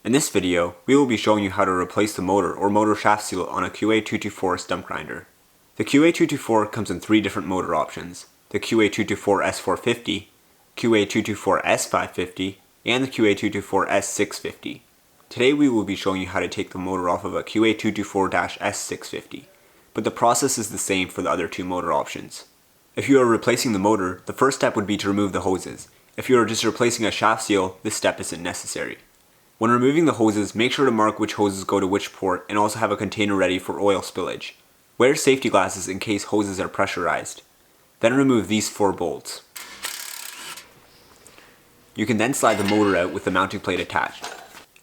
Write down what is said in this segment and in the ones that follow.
In this video, we will be showing you how to replace the motor or motor shaft seal on a QA224 stump grinder. The QA224 comes in three different motor options: the QA224 S450, QA224 S550, and the QA224 S650. Today we will be showing you how to take the motor off of a QA224-S650, but the process is the same for the other two motor options. If you are replacing the motor, the first step would be to remove the hoses. If you are just replacing a shaft seal, this step isn't necessary. When removing the hoses, make sure to mark which hoses go to which port and also have a container ready for oil spillage. Wear safety glasses in case hoses are pressurized. Then remove these 4 bolts. You can then slide the motor out with the mounting plate attached.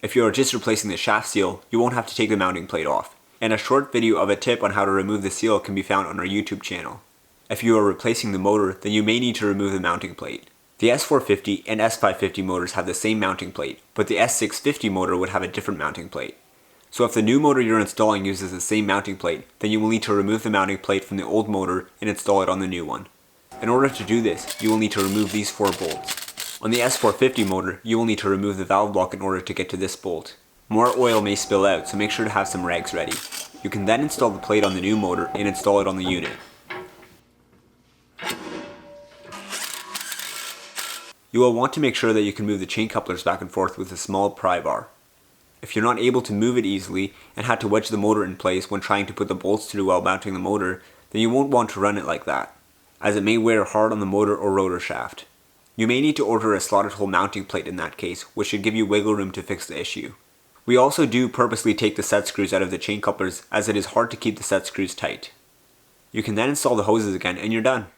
If you are just replacing the shaft seal, you won't have to take the mounting plate off, and a short video of a tip on how to remove the seal can be found on our YouTube channel. If you are replacing the motor, then you may need to remove the mounting plate. The S450 and S550 motors have the same mounting plate, but the S650 motor would have a different mounting plate. So if the new motor you're installing uses the same mounting plate, then you will need to remove the mounting plate from the old motor and install it on the new one. In order to do this, you will need to remove these 4 bolts. On the S450 motor, you will need to remove the valve block in order to get to this bolt. More oil may spill out, so make sure to have some rags ready. You can then install the plate on the new motor and install it on the unit. You will want to make sure that you can move the chain couplers back and forth with a small pry bar. If you're not able to move it easily and had to wedge the motor in place when trying to put the bolts through while mounting the motor, then you won't want to run it like that, as it may wear hard on the motor or rotor shaft. You may need to order a slotted hole mounting plate in that case, which should give you wiggle room to fix the issue. We also do purposely take the set screws out of the chain couplers, as it is hard to keep the set screws tight. You can then install the hoses again and you're done.